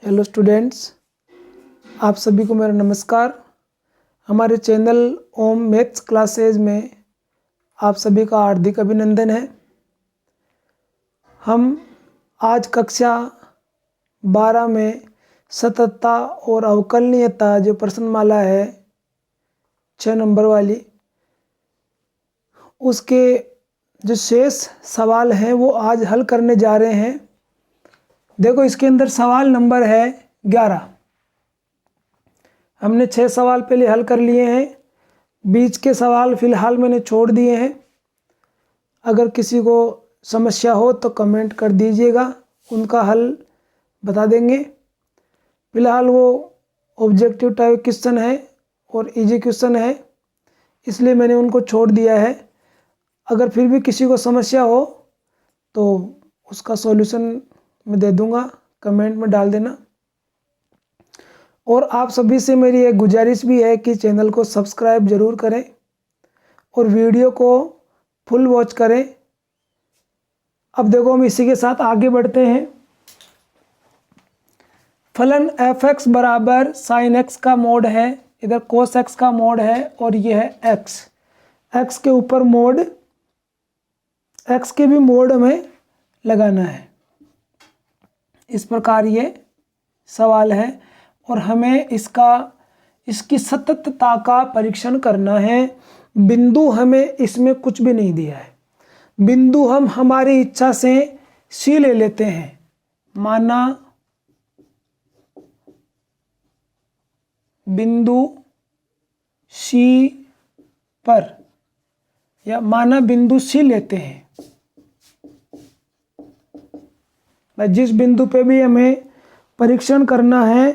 Hello students, आप सभी को मेरा नमस्कार। हमारे चैनल ओम मैथ्स क्लासेज में आप सभी का हार्दिक अभिनंदन है। हम आज कक्षा 12 में सततता और अवकलनीयता जो प्रश्नमाला है 6 नंबर वाली, उसके जो शेष सवाल हैं वो आज हल करने जा रहे हैं। देखो, इसके अंदर सवाल नंबर है 11। हमने 6 सवाल पहले हल कर लिए हैं, बीच के सवाल फिलहाल मैंने छोड़ दिए हैं। अगर किसी को समस्या हो तो कमेंट कर दीजिएगा, उनका हल बता देंगे। फिलहाल वो ऑब्जेक्टिव टाइप क्वेश्चन है और इजी क्वेश्चन है, इसलिए मैंने उनको छोड़ दिया है। अगर फिर भी किसी को समस्या हो तो उसका सॉल्यूशन मैं दे दूंगा, कमेंट में डाल देना। और आप सभी से मेरी एक गुजारिश भी है कि चैनल को सब्सक्राइब ज़रूर करें और वीडियो को फुल वॉच करें। अब देखो, हम इसी के साथ आगे बढ़ते हैं। फलन f(x) बराबर sin x का मोड है, इधर cos x का मोड है और ये है x के ऊपर मोड, x के भी मोड हमें लगाना है। इस प्रकार ये सवाल है और हमें इसकी सततता का परीक्षण करना है। बिंदु हमें इसमें कुछ भी नहीं दिया है, बिंदु हम हमारी इच्छा से C ले लेते हैं। माना बिंदु C पर, या माना बिंदु C लेते हैं। जिस बिंदु पे भी हमें परीक्षण करना है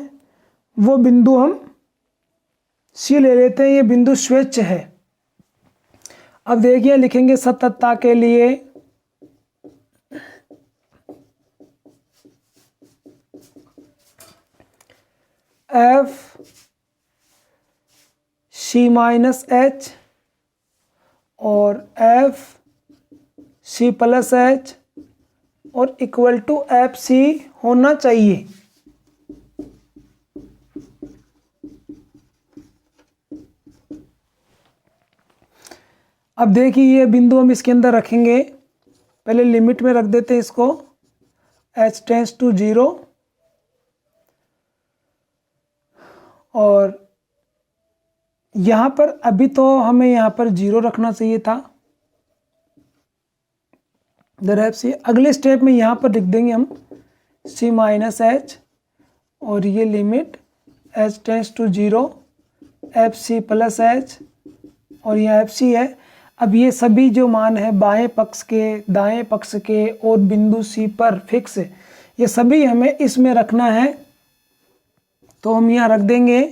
वो बिंदु हम C ले लेते हैं, ये बिंदु स्वेच्छ है। अब देखिए, लिखेंगे सततता के लिए f C माइनस h और f C प्लस h और इक्वल टू एफ सी होना चाहिए। अब देखिए, ये बिंदु हम इसके अंदर रखेंगे। पहले लिमिट में रख देते हैं इसको, h टेंस टू 0, और यहाँ पर अभी तो हमें यहाँ पर 0 रखना चाहिए था। एफ सी अगले स्टेप में यहाँ पर लिख देंगे हम C माइनस एच और ये limit h tends to 0 f c plus h और यह एफ सी है। अब ये सभी जो मान है बाएं पक्ष के, दाएं पक्ष के और बिंदु C पर फिक्स, ये सभी हमें इसमें रखना है। तो हम यहाँ रख देंगे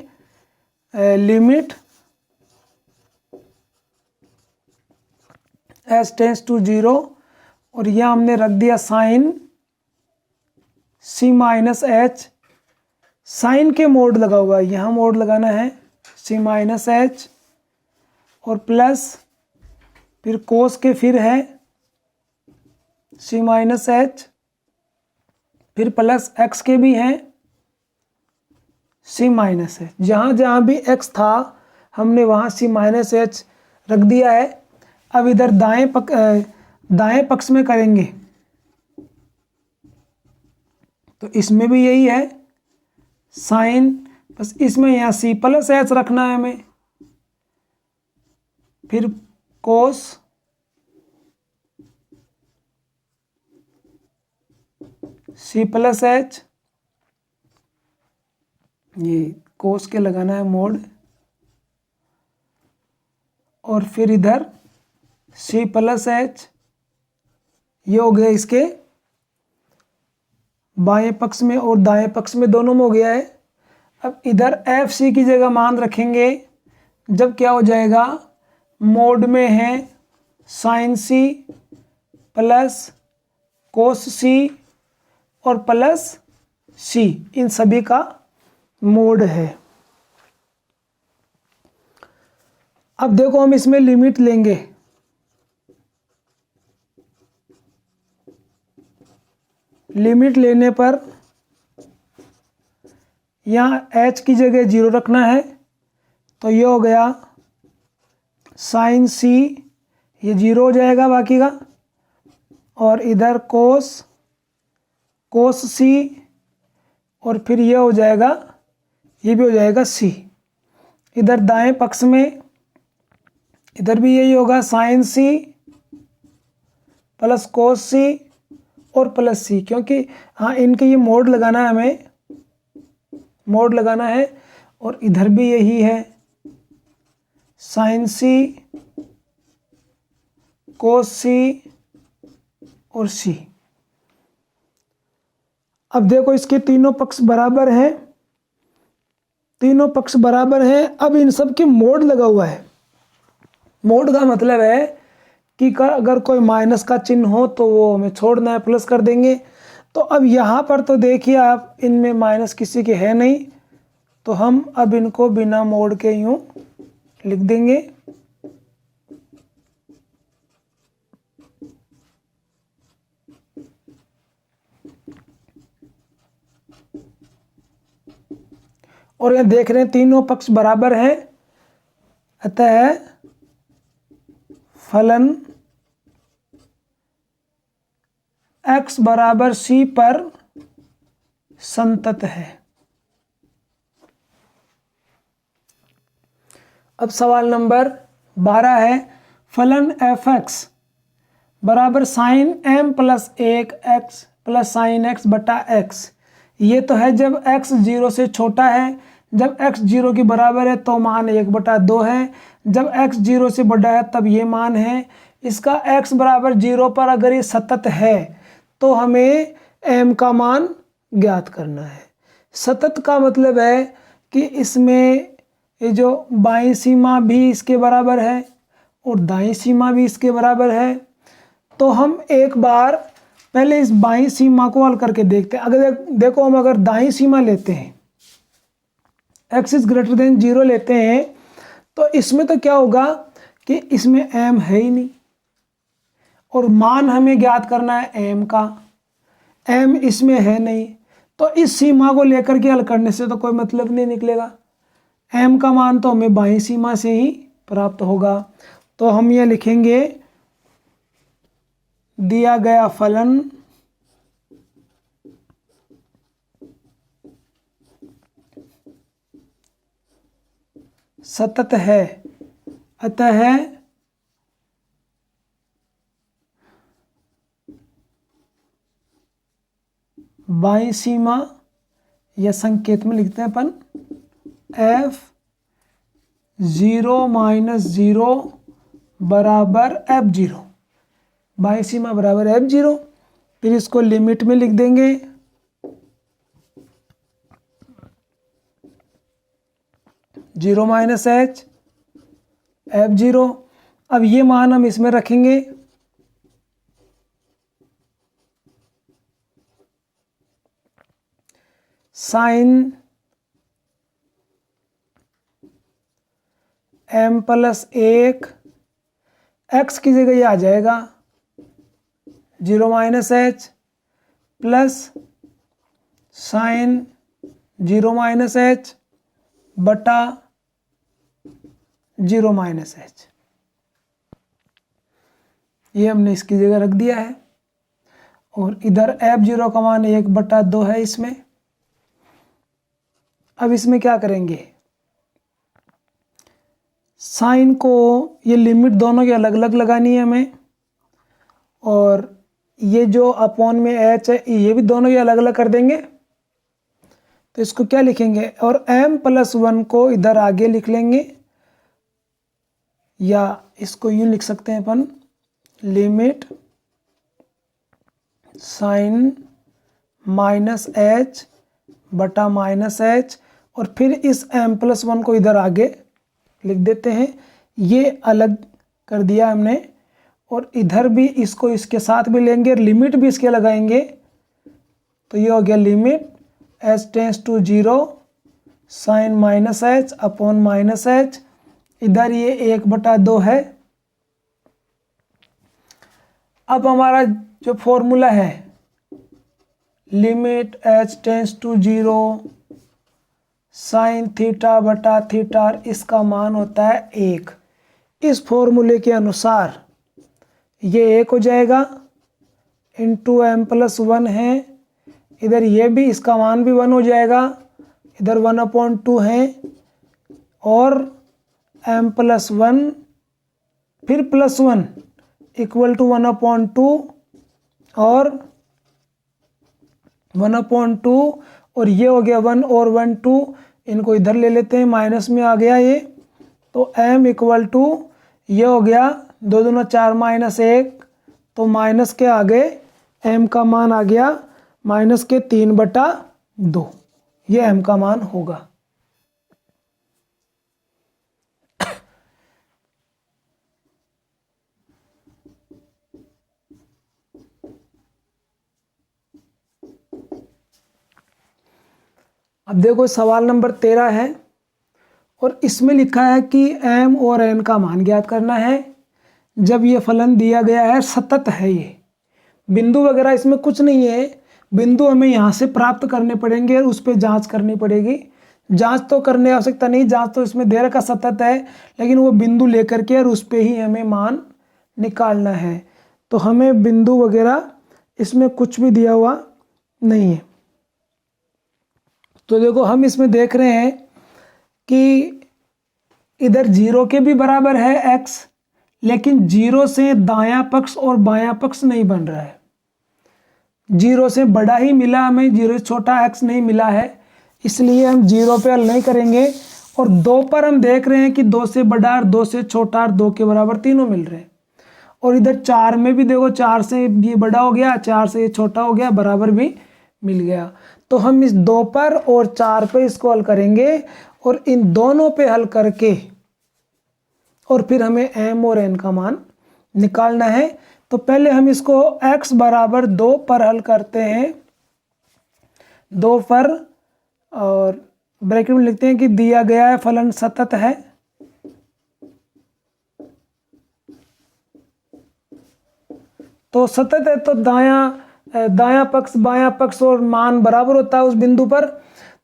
लिमिट h टेंस टू 0 और यह हमने रख दिया sine C minus h. Sine के मोड लगा हुआ है, यहाँ मोड लगाना है C माइनस एच और प्लस फिर कोस के फिर है C माइनस एच, फिर प्लस x के भी हैं C माइनस एच। जहाँ जहाँ भी x था हमने वहाँ C माइनस एच रख दिया है। अब इधर दाएं पक्ष में करेंगे तो इसमें भी यही है साइन, बस इसमें यहाँ C प्लस एच रखना है हमें, फिर कोस C प्लस एच, ये कोस के लगाना है मोड, और फिर इधर C प्लस एच। ये हो गया इसके बाएं पक्ष में और दाएं पक्ष में, दोनों में हो गया है। अब इधर एफ सी की जगह मान रखेंगे जब क्या हो जाएगा, मोड में है sine C plus cos C और प्लस C, इन सभी का मोड है। अब देखो, हम इसमें लिमिट लेंगे। लिमिट लेने पर यहाँ h की जगह 0 रखना है, तो ये हो गया साइन c, ये 0 हो जाएगा बाकी का, और इधर कोस c, और फिर ये हो जाएगा, ये भी हो जाएगा c। इधर दाएं पक्ष में इधर भी यही होगा, sine c plus cos c और प्लस c, क्योंकि हाँ इनके ये मोड लगाना है, हमें मोड लगाना है। और इधर भी यही है, साइन c कोस c और c। अब देखो इसके तीनों पक्ष बराबर हैं, तीनों पक्ष बराबर हैं। अब इन सब के मोड लगा हुआ है। मोड का मतलब है कि अगर कोई माइनस का चिन्ह हो तो वो हमें छोड़ना है, प्लस कर देंगे। तो अब यहाँ पर तो देखिए आप, इनमें माइनस किसी के है नहीं, तो हम अब इनको बिना मोड के यूं लिख देंगे। और यहाँ देख रहे हैं तीनों पक्ष बराबर हैं, अतः फलन x बराबर c पर संतत है। अब सवाल नंबर 12 है, फलन f(x) बराबर sine m plus 1x plus sine x बटा x। ये तो है जब x 0 से छोटा है, जब x 0 के बराबर है तो मान 1/2 है, जब x 0 से बड़ा है तब ये मान है। इसका x बराबर 0 पर अगर ये सतत है तो हमें m का मान ज्ञात करना है। सतत का मतलब है कि इसमें ये जो बाईं सीमा भी इसके बराबर है और दाईं सीमा भी इसके बराबर है। तो हम एक बार पहले इस बाईं सीमा को हल करके देखते हैं। अगर देखो हम अगर दाईं सीमा लेते हैं, x इज ग्रेटर देन 0 लेते हैं, तो इसमें तो क्या होगा कि इसमें m है ही नहीं, और मान हमें ज्ञात करना है m का, m इसमें है नहीं, तो इस सीमा को लेकर के हल करने से तो कोई मतलब नहीं निकलेगा। m का मान तो हमें बाईं सीमा से ही प्राप्त होगा। तो हम ये लिखेंगे, दिया गया फलन सतत है, अतः बाईं सीमा या संकेत में लिखते हैं अपन f(0-0) बराबर f(0), बाईं सीमा बराबर f(0). फिर इसको लिमिट में लिख देंगे, जीरो माइनस h f(0). अब ये मान हम इसमें रखेंगे, साइन m प्लस 1 x की जगह ये आ जाएगा 0 minus h plus sign 0 minus h बटा 0 माइनस h। ये हमने इसकी जगह रख दिया है, और इधर f(0) का मान 1/2 है इसमें। अब इसमें क्या करेंगे, साइन को ये लिमिट दोनों की अलग अलग लगानी है हमें, और ये जो अपॉन में h है ये भी दोनों की अलग अलग कर देंगे। तो इसको क्या लिखेंगे, और m+1 को इधर आगे लिख लेंगे, या इसको यूं लिख सकते हैं अपन, लिमिट साइन -h बटा -h, और फिर इस m+1 को इधर आगे लिख देते हैं। ये अलग कर दिया हमने, और इधर भी इसको इसके साथ भी लेंगे, लिमिट भी इसके लगाएंगे। तो ये हो गया limit h tends to 0 sine -h upon -h, इधर ये 1/2 है। अब हमारा जो फॉर्मूला है, limit h tends to 0 sine theta बटा थीटा, और इसका मान होता है 1। इस फॉर्मूले के अनुसार ये 1 हो जाएगा, इंटू एम प्लस 1 है, इधर ये भी इसका मान भी 1 हो जाएगा, इधर 1/2 है, और m प्लस 1 फिर प्लस 1 इक्वल टू 1/2 और 1/2, और ये हो गया 1 और 1 2, इनको इधर ले लेते हैं, माइनस में आ गया ये, तो m इक्वल टू ये हो गया 2 दूना 4 माइनस 1, तो माइनस के आगे m का मान आ गया माइनस के 3/2, ये m का मान होगा। अब देखो सवाल नंबर 13 है, और इसमें लिखा है कि m और n का मान ज्ञात करना है जब ये फलन दिया गया है, सतत है, ये बिंदु वगैरह इसमें कुछ नहीं है, बिंदु हमें यहाँ से प्राप्त करने पड़ेंगे और उस पर जांच करनी पड़ेगी। जांच तो करने आवश्यकता नहीं, जांच तो इसमें दे रखा सतत है, लेकिन वो बिंदु लेकर के और उस पर ही हमें मान निकालना है। तो हमें बिंदु वगैरह इसमें कुछ भी दिया हुआ नहीं है। तो देखो हम इसमें देख रहे हैं कि इधर 0 के भी बराबर है x, लेकिन 0 से दायां पक्ष और बायां पक्ष नहीं बन रहा है। 0 से बड़ा ही मिला हमें, 0 से छोटा x नहीं मिला है, इसलिए हम 0 पे हल नहीं करेंगे। और 2 पर हम देख रहे हैं कि 2 से बड़ा और 2 से छोटा और 2 के बराबर तीनों मिल रहे हैं। और इधर 4 में भी देखो, 4 से ये बड़ा हो गया, 4 से ये छोटा हो गया, बराबर भी मिल गया। तो हम इस 2 पर और 4 पे इसको हल करेंगे, और इन दोनों पे हल करके और फिर हमें m और n का मान निकालना है। तो पहले हम इसको x बराबर 2 पर हल करते हैं, 2 पर, और ब्रैकेट में लिखते हैं कि दिया गया है फलन सतत है, तो सतत है तो दायां पक्ष बायां पक्ष और मान बराबर होता है उस बिंदु पर।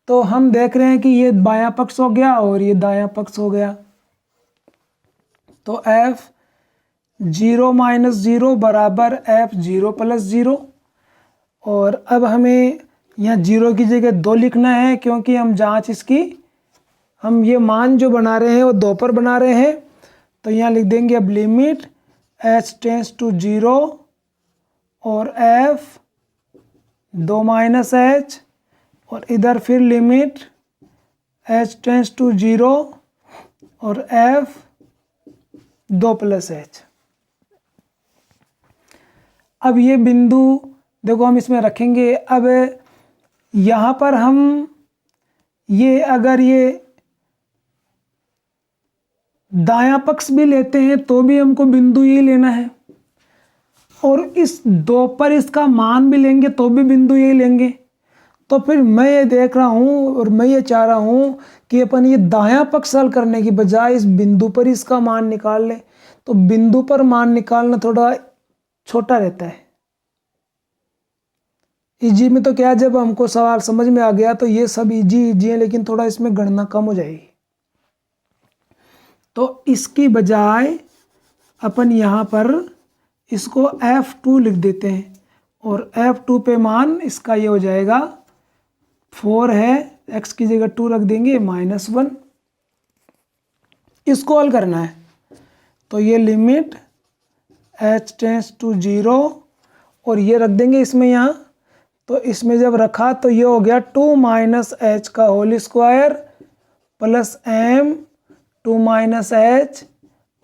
तो हम देख रहे हैं कि ये बायां पक्ष हो गया और ये दायां पक्ष हो गया, तो f0 - 0 बराबर f0 + 0। और अब हमें यहाँ 0 की जगह 2 लिखना है, क्योंकि हम जांच इसकी, हम ये मान जो बना रहे हैं वो 2 पर बना रहे हैं। तो यहाँ लिख देंगे अब लिमिट h टेंड्स टू 0 और f 2 - h, और इधर फिर लिमिट h टेंड्स टू 0 और f 2 + h। अब ये बिंदु देखो हम इसमें रखेंगे। अब यहाँ पर हम ये अगर ये दायां पक्ष भी लेते हैं तो भी हमको बिंदु ही लेना है, और इस 2 पर इसका मान भी लेंगे तो भी बिंदु यही लेंगे। तो फिर मैं ये देख रहा हूँ और मैं ये चाह रहा हूँ कि अपन ये दायां पक्ष हल करने की बजाय इस बिंदु पर इसका मान निकाल ले। तो बिंदु पर मान निकालना थोड़ा छोटा रहता है। इजी में तो क्या, जब हमको सवाल समझ में आ गया तो ये सब इजी है, लेकिन थोड़ा इसमें गणना कम हो जाएगी। तो इसकी बजाय अपन यहाँ पर इसको f2 लिख देते हैं, और f2 पे मान इसका ये हो जाएगा 4 है, x की जगह 2 रख देंगे, -1। इसको हल करना है, तो ये लिमिट h टेंड्स टू 0 और ये रख देंगे इसमें यहाँ। तो इसमें जब रखा तो ये हो गया 2 - h का whole square plus m 2 - h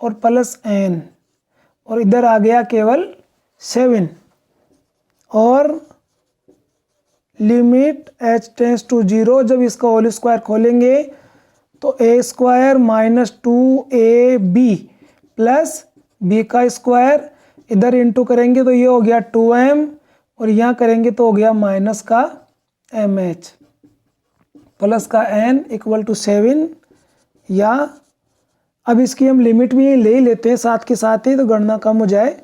और प्लस n, और इधर आ गया केवल 7, और लिमिट h टेंड्स टू 0, जब इसका होल स्क्वायर खोलेंगे तो a² - 2ab प्लस b का स्क्वायर, इधर इंटू करेंगे तो ये हो गया 2m, और यहाँ करेंगे तो हो गया माइनस का mh प्लस का n इक्वल टू 7। या अब इसकी हम लिमिट भी ले ही लेते हैं साथ के साथ ही, तो गणना कम हो जाए।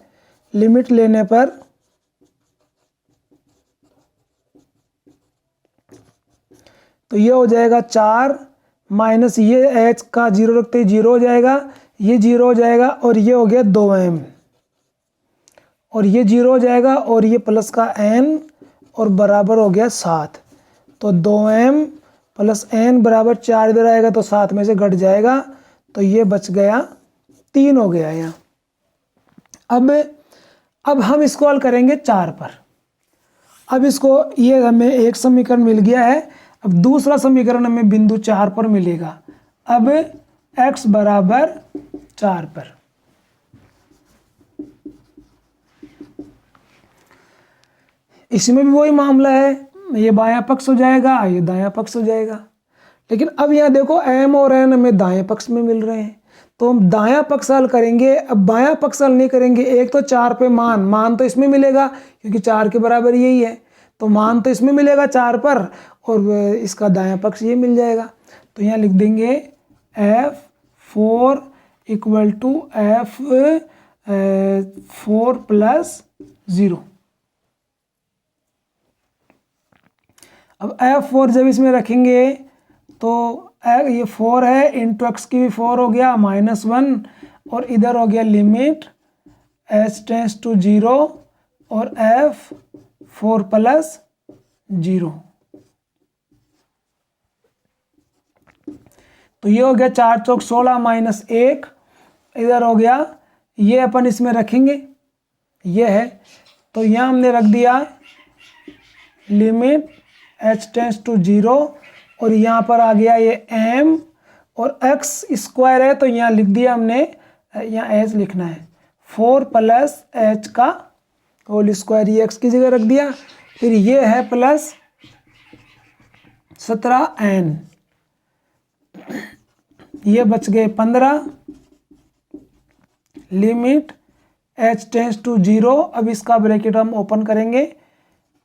लिमिट लेने पर तो ये हो जाएगा 4 माइनस ये h का 0 रखते ही 0 हो जाएगा, ये 0 हो जाएगा और ये हो गया 2m और ये 0 हो जाएगा और ये प्लस का n और बराबर हो गया 7। तो 2m प्लस n बराबर 4 इधर आएगा तो 7 में से घट जाएगा, तो ये बच गया 3 हो गया यहाँ। अब हम इसको हल करेंगे 4 पर। अब इसको ये हमें एक समीकरण मिल गया है, अब दूसरा समीकरण हमें बिंदु 4 पर मिलेगा। अब x बराबर 4 पर इसमें भी वही मामला है, ये बायां पक्ष हो जाएगा, ये दायां पक्ष हो जाएगा। लेकिन अब यहाँ देखो m और n हमें दाएं पक्ष में मिल रहे हैं, तो हम दायां पक्ष हल करेंगे। अब बायां पक्ष हल नहीं करेंगे, एक तो 4 पे मान तो इसमें मिलेगा क्योंकि 4 के बराबर यही है, तो मान तो इसमें मिलेगा 4 पर और इसका दायां पक्ष ये मिल जाएगा। तो यहाँ लिख देंगे F4 equal to F4 plus 0। अब F4 जब इसमें रखेंगे तो ये 4 है, इंटू एक्स की भी 4 हो गया -1 और इधर हो गया लिमिट h टेंस टू 0 और F4 प्लस 0। तो ये हो गया 4 चौक 16 माइनस 1, इधर हो गया, ये अपन इसमें रखेंगे, ये है, तो यहाँ हमने रख दिया लिमिट h टेंस टू 0 और यहाँ पर आ गया ये m और x स्क्वायर है तो यहाँ लिख दिया हमने, यहाँ h लिखना है 4 प्लस h का होल स्क्वायर, ये x की जगह रख दिया। फिर ये है प्लस 17n, ये बच गए 15 लिमिट h टेंस टू 0। अब इसका ब्रैकेट हम ओपन करेंगे,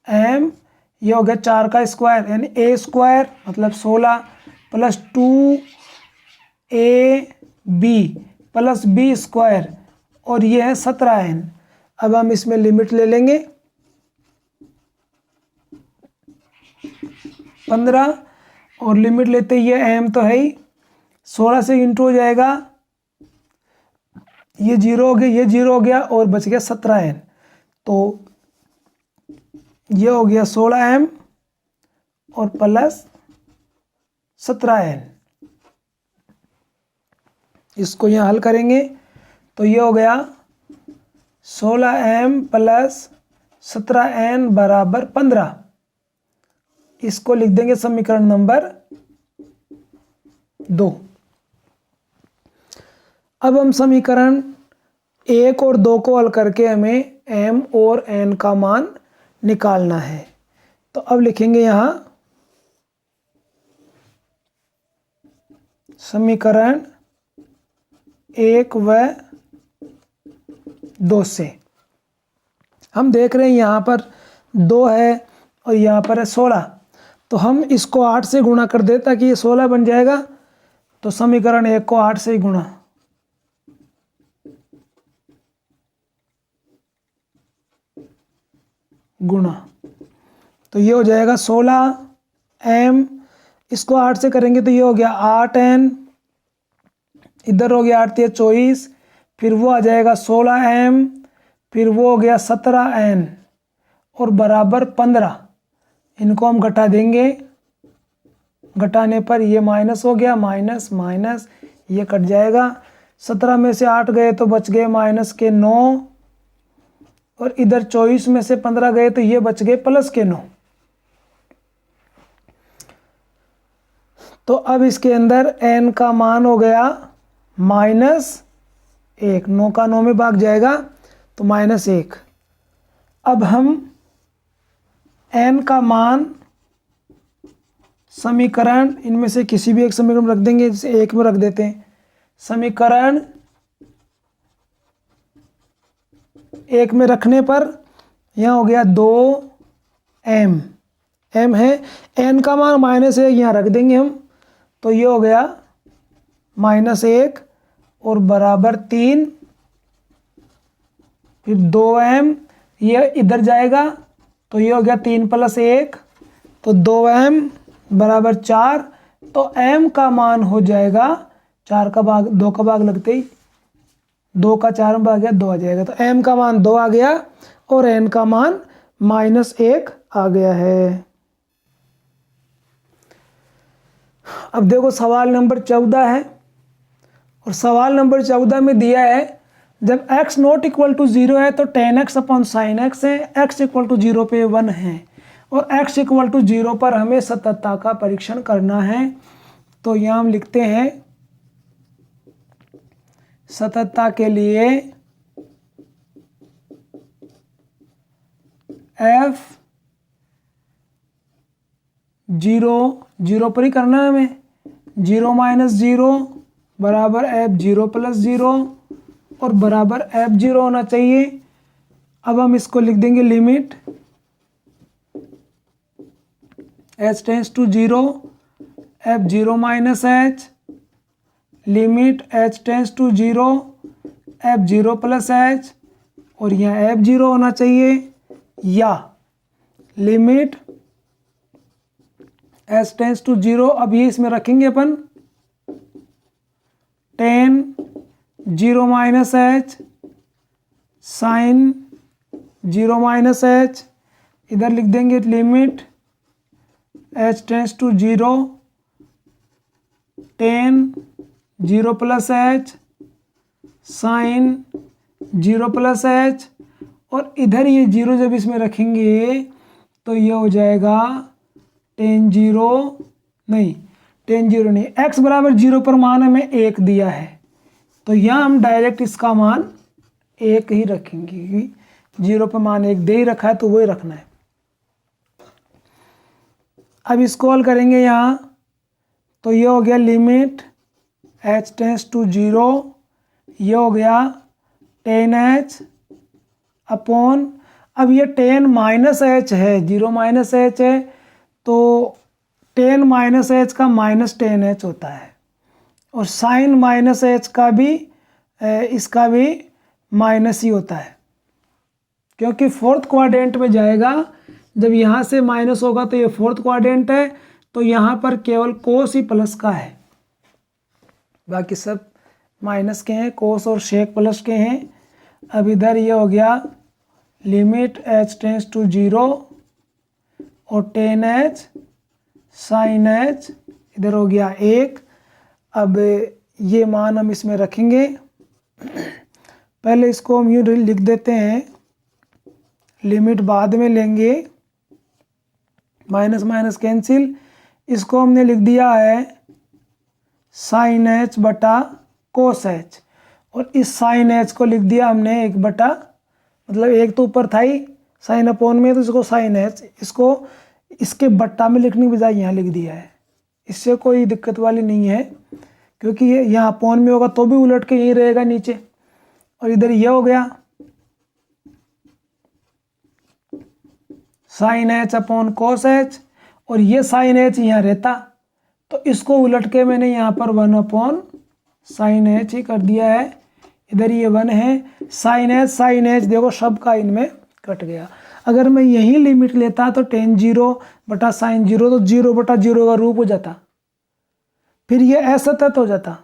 m ये हो गया 4 का स्क्वायर यानी a स्क्वायर मतलब 16 plus 2ab plus b square और ये है 17n। अब हम इसमें लिमिट ले लेंगे 15 और लिमिट लेते ही ये m तो है ही 16 से इंटू हो जाएगा, ये 0 हो गया, ये 0 हो गया और बच गया 17n। तो ये हो गया 16m और प्लस 17n। इसको यहाँ हल करेंगे तो ये हो गया 16m प्लस 17n बराबर 15। इसको लिख देंगे समीकरण नंबर 2। अब हम समीकरण 1 और 2 को हल करके हमें m और n का मान निकालना है। तो अब लिखेंगे यहाँ समीकरण 1 व 2 से हम देख रहे हैं यहाँ पर 2 है और यहाँ पर है 16, तो हम इसको 8 से गुणा कर दें ताकि ये 16 बन जाएगा। तो समीकरण 1 को 8 से ही गुणा तो ये हो जाएगा 16m, इसको 8 से करेंगे तो ये हो गया 8n, इधर हो गया 8 × 24, फिर वो आ जाएगा 16m, फिर वो हो गया 17n और बराबर 15। इनको हम घटा देंगे, घटाने पर ये माइनस हो गया, माइनस माइनस ये कट जाएगा, 17 में से 8 गए तो बच गए माइनस के 9 और इधर 24 में से 15 गए तो ये बच गए प्लस के 9। तो अब इसके अंदर n का मान हो गया -1, 9 का 9 में भाग जाएगा तो -1। अब हम n का मान समीकरण इनमें से किसी भी एक समीकरण में रख देंगे, जैसे 1 में रख देते हैं। समीकरण 1 में रखने पर यहाँ हो गया 2m, m है, n का मान -1 यहाँ रख देंगे हम, तो ये हो गया -1 और बराबर 3, फिर 2m ये इधर जाएगा तो ये हो गया 3 + 1 तो 2m बराबर 4, तो m का मान हो जाएगा 4 का भाग 2 का भाग लगते ही 2 का 4 में भाग गया 2 आ जाएगा, तो m का मान 2 आ गया और n का मान -1 आ गया है। अब देखो सवाल नंबर 14 है, और सवाल नंबर 14 में दिया है जब x नॉट इक्वल टू 0 है तो tan x upon sine x है, x इक्वल टू 0 पे 1 है और x इक्वल टू 0 पर हमें सततता का परीक्षण करना है। तो यहाँ हम लिखते हैं सततता के लिए f 0 पर ही करना है हमें, 0 - 0 बराबर f0 + 0 और बराबर f0 होना चाहिए। अब हम इसको लिख देंगे limit h tends to 0 f0 - h, limit h tends to 0 f0 + h, और यहाँ f0 होना चाहिए, या लिमिट h टेंस टू 0, अब ये इसमें रखेंगे अपन tan 0 - h साइन 0 - h, इधर लिख देंगे limit h tends to 0 tan 0 + h sine 0 + h, और इधर ये 0 जब इसमें रखेंगे तो ये हो जाएगा tan 0 नहीं, x बराबर 0 पर मान हमें 1 दिया है, तो यहाँ हम डायरेक्ट इसका मान 1 ही रखेंगे, 0 पर मान 1 दे ही रखा है तो वही रखना है। अब इसको हल करेंगे यहाँ, तो ये हो गया लिमिट h टेंस टू 0, ये हो गया tan h अपॉन, अब ये tan -h है, 0 - h है तो tan -h का -tan h होता है, और साइन -h का भी इसका भी माइनस ही होता है, क्योंकि फोर्थ क्वाड्रेंट में जाएगा, जब यहाँ से माइनस होगा तो ये फोर्थ क्वाड्रेंट है, तो यहाँ पर केवल कोस ही प्लस का है, बाकी सब माइनस के हैं, कोस और शेक प्लस के हैं। अब इधर ये हो गया लिमिट h टेंस टू 0 और tan h साइन h, इधर हो गया 1। अब ये मान हम इसमें रखेंगे, पहले इसको हम यूँ लिख देते हैं, लिमिट बाद में लेंगे, माइनस माइनस कैंसिल, इसको हमने लिख दिया है साइन h बटा कोस h, और इस साइन h को लिख दिया हमने 1 बटा, मतलब 1 तो ऊपर था ही साइन अपॉन में, तो इसको साइन h, इसको इसके बट्टा में लिखने की बजाय यहाँ लिख दिया है, इससे कोई दिक्कत वाली नहीं है, क्योंकि ये यहाँ अपॉन में होगा तो भी उलट के यही रहेगा नीचे, और इधर ये हो गया sine h upon cos h, और ये साइन h यहाँ रहता, तो इसको उलट के मैंने यहाँ पर 1 अपॉन साइन h ही कर दिया है, इधर ये 1 है, साइन h देखो सब का इनमें कट गया। अगर मैं यही लिमिट लेता तो tan 0 बटा साइन 0, तो 0 बटा 0 का रूप हो जाता, फिर ये असतत हो जाता,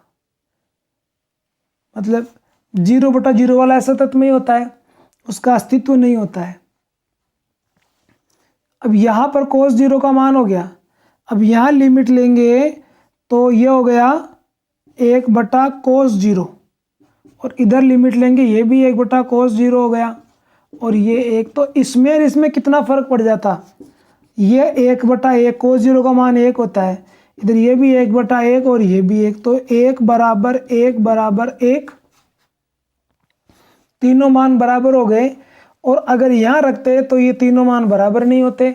मतलब 0 बटा 0 वाला असतत में ही होता है, उसका अस्तित्व नहीं होता है। अब यहाँ पर cos 0 का मान हो गया, अब यहाँ लिमिट लेंगे तो ये हो गया 1 बटा cos 0, और इधर लिमिट लेंगे ये भी 1 बटा cos 0 हो गया, और ये 1, तो इसमें और इसमें कितना फ़र्क पड़ जाता, ये 1 बटा 1 cos 0 का मान 1 होता है, इधर ये भी 1 बटा 1 और ये भी 1, तो 1 बराबर 1 बराबर 1, तीनों मान बराबर हो गए। और अगर यहाँ रखते तो ये तीनों मान बराबर नहीं होते,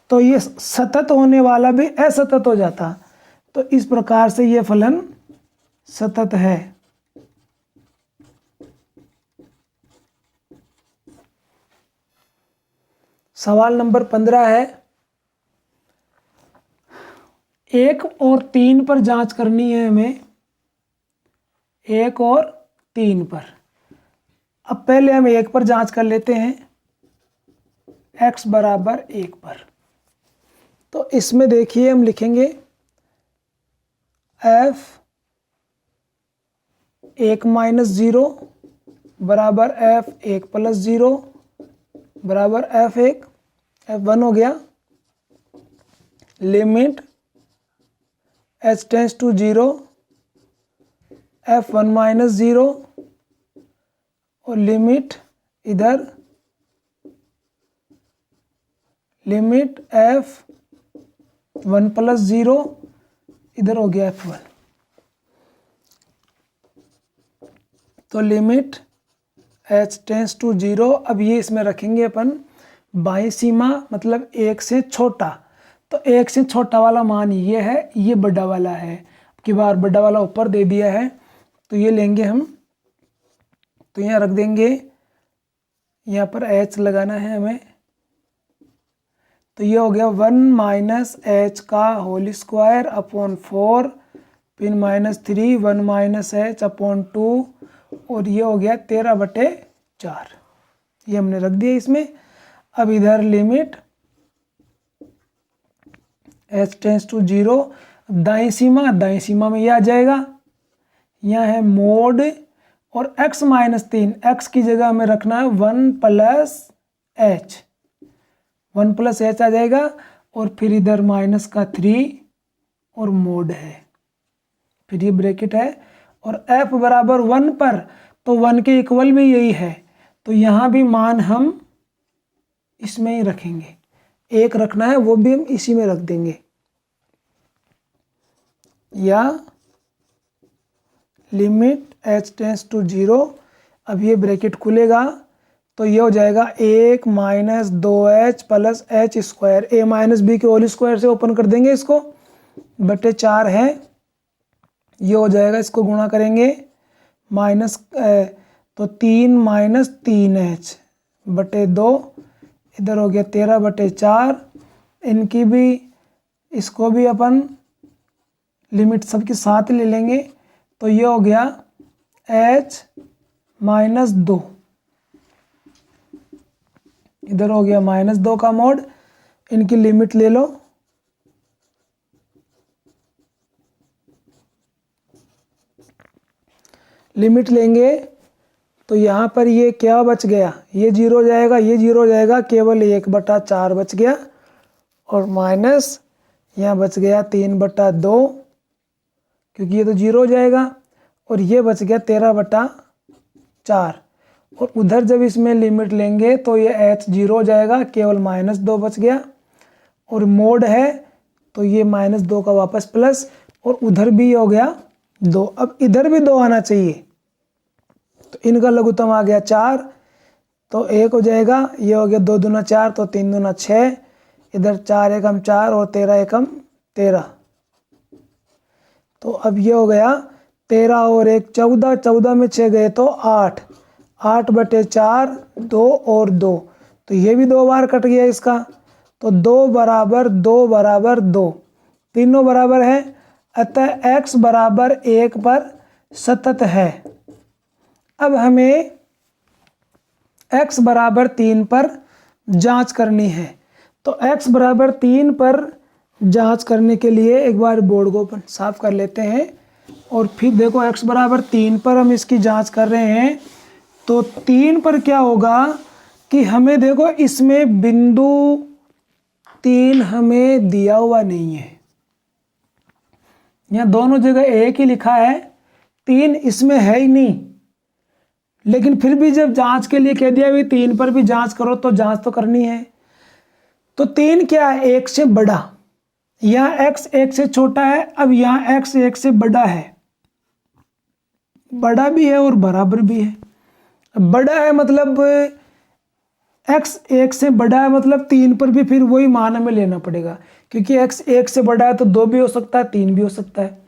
तो ये सतत होने वाला भी असतत हो जाता, तो इस प्रकार से ये फलन सतत है। सवाल नंबर 15 है, 1 और 3 पर जांच करनी है हमें, 1 और 3 पर। अब पहले हम 1 पर जांच कर लेते हैं, x बराबर 1 पर। तो इसमें देखिए हम लिखेंगे f(1 - 0) बराबर f(1 + 0) बराबर f(1). f(1) हो गया। Limit h tends to 0 f(1 - 0) और लिमिट इधर लिमिट f(1 + 0) इधर हो गया f(1). तो लिमिट h टेंड्स टू 0। अब ये इसमें रखेंगे अपन बाई सीमा, मतलब 1 से छोटा। तो 1 से छोटा वाला मान ये है, ये बड़ा वाला है। की बार बड़ा वाला ऊपर दे दिया है, तो ये लेंगे हम, तो यहाँ रख देंगे। यहाँ पर h लगाना है हमें, तो ये हो गया 1 - h का होल स्क्वायर अपॉन 4, फिर -3 1 - h अपॉन 2, और ये हो गया 13/4। ये हमने रख दिया इसमें। अब इधर लिमिट h टेंड्स टू 0। दाई सीमा में ये आ जाएगा। यहाँ है मोड, और x - 3, x की जगह हमें रखना है 1 + h, 1 + h आ जाएगा। और फिर इधर -3 और मोड है, फिर ये ब्रैकेट है। और f बराबर 1 पर, तो 1 के इक्वल भी यही है, तो यहाँ भी मान हम इसमें ही रखेंगे। 1 रखना है, वो भी हम इसी में रख देंगे। या लिमिट h टेंड्स टू 0। अब ये ब्रैकेट खुलेगा, तो ये हो जाएगा 1 - 2h + h²। a - b के होल स्क्वायर से ओपन कर देंगे इसको, बटे 4 है। ये हो जाएगा, इसको गुणा करेंगे माइनस, तो 3 - 3h बटे 2, इधर हो गया 13/4। इनकी भी, इसको भी अपन लिमिट सबके साथ ले लेंगे, तो ये हो गया h - 2, इधर हो गया -2 का मोड। इनकी लिमिट ले लो, लिमिट लेंगे तो यहाँ पर ये क्या बच गया, ये 0 हो जाएगा, ये 0 हो जाएगा, केवल 1/4 बच गया। और माइनस यहाँ बच गया 3/2, क्योंकि ये तो 0 हो जाएगा। और ये बच गया 13/4। और उधर जब इसमें लिमिट लेंगे तो ये h 0 हो जाएगा, केवल -2 बच गया। और मोड है, तो ये -2 का वापस प्लस, और उधर भी हो गया 2। अब इधर भी 2 आना चाहिए, तो इनका लघुत्तम आ गया 4, तो 1 हो जाएगा। ये हो गया 2 दूना 4, तो 3 दूना 6, इधर 4 एकम 4 और 13 एकम 13। तो अब ये हो गया 13 और 1 14, 14 में 6 गए तो 8, 8/4, 2 और 2, तो ये भी 2 बार कट गया इसका। तो 2 बराबर 2 बराबर 2, तीनों बराबर है, अतः x बराबर 1 पर सतत है। अब हमें x बराबर 3 पर जांच करनी है। तो x बराबर 3 पर जांच करने के लिए एक बार बोर्ड को अपन साफ कर लेते हैं। और फिर देखो x बराबर 3 पर हम इसकी जांच कर रहे हैं। तो 3 पर क्या होगा कि हमें देखो इसमें बिंदु 3 हमें दिया हुआ नहीं है, यहाँ दोनों जगह 1 ही लिखा है, 3 इसमें है ही नहीं। लेकिन फिर भी जब जांच के लिए कह दिया भी 3 पर भी जांच करो, तो जांच तो करनी है। तो 3 क्या है, 1 से बड़ा, यहाँ x 1 से छोटा है, अब यहाँ x 1 से बड़ा है, बड़ा भी है और बराबर भी है। बड़ा है मतलब x 1 से बड़ा है, मतलब 3 पर भी फिर वही मान हमें लेना पड़ेगा, क्योंकि x 1 से बड़ा है तो 2 भी हो सकता है, 3 भी हो सकता है।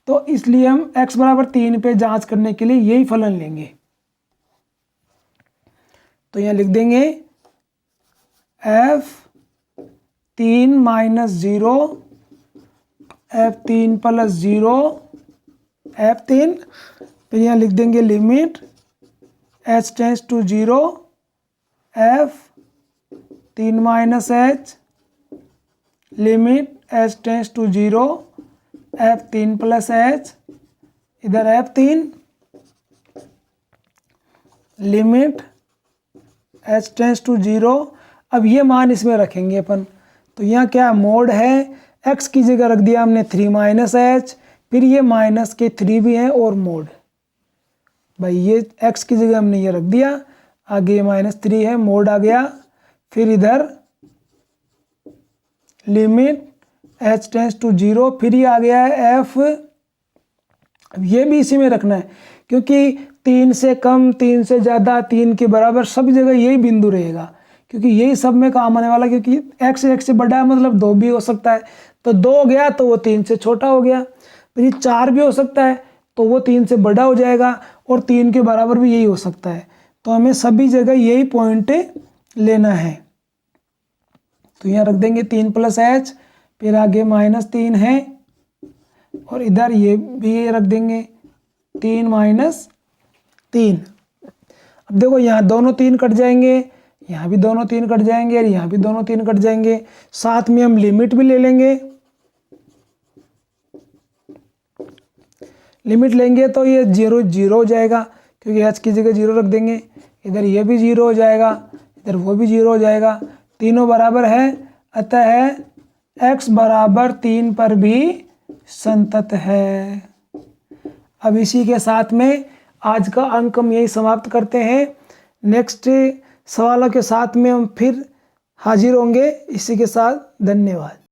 तो इसलिए हम x बराबर 3 पे जांच करने के लिए यही फलन लेंगे। तो यहाँ लिख देंगे f3 - 0 f3 + 0 f3, फिर यहाँ लिख देंगे limit h tends to 0 f3 - h, limit h tends to 0 f3 plus h, इधर f3 limit h tends to 0। अब ये मान इसमें रखेंगे अपन, तो यहाँ क्या मोड है, x की जगह रख दिया हमने 3 माइनस h, फिर ये माइनस के 3 भी हैं और मोड, भाई ये x की जगह हमने ये रख दिया, आगे -3 है, मोड आ गया। फिर इधर लिमिट h टेंस टू 0, फिर ये आ गया है f। अब ये भी इसी में रखना है, क्योंकि 3 से कम, 3 से ज़्यादा, 3 के बराबर सब जगह यही बिंदु रहेगा, क्योंकि यही सब में काम आने वाला, क्योंकि x 1 से बड़ा है मतलब 2 भी हो सकता है, तो 2 हो गया तो वो 3 से छोटा हो गया। फिर ये 4 भी हो सकता है तो वो 3 से बड़ा हो जाएगा, और 3 के बराबर भी यही हो सकता है, तो हमें सभी जगह यही पॉइंट लेना है। तो यहाँ रख देंगे 3 प्लस h, फिर आगे -3 है, और इधर ये भी रख देंगे 3 माइनस 3। अब देखो यहाँ दोनों 3 कट जाएंगे, यहाँ भी दोनों 3 कट जाएंगे, और यहाँ भी दोनों 3 कट जाएंगे, साथ में हम लिमिट भी ले लेंगे। लिमिट लेंगे तो ये 0 0 हो जाएगा, क्योंकि h की जगह 0 रख देंगे, इधर ये भी 0 हो जाएगा, इधर वो भी 0 हो जाएगा, तीनों बराबर है, अतः x बराबर 3 पर भी संतत है। अब इसी के साथ में आज का अंक हम यही समाप्त करते हैं। नेक्स्ट सवालों के साथ में हम फिर हाजिर होंगे। इसी के साथ धन्यवाद।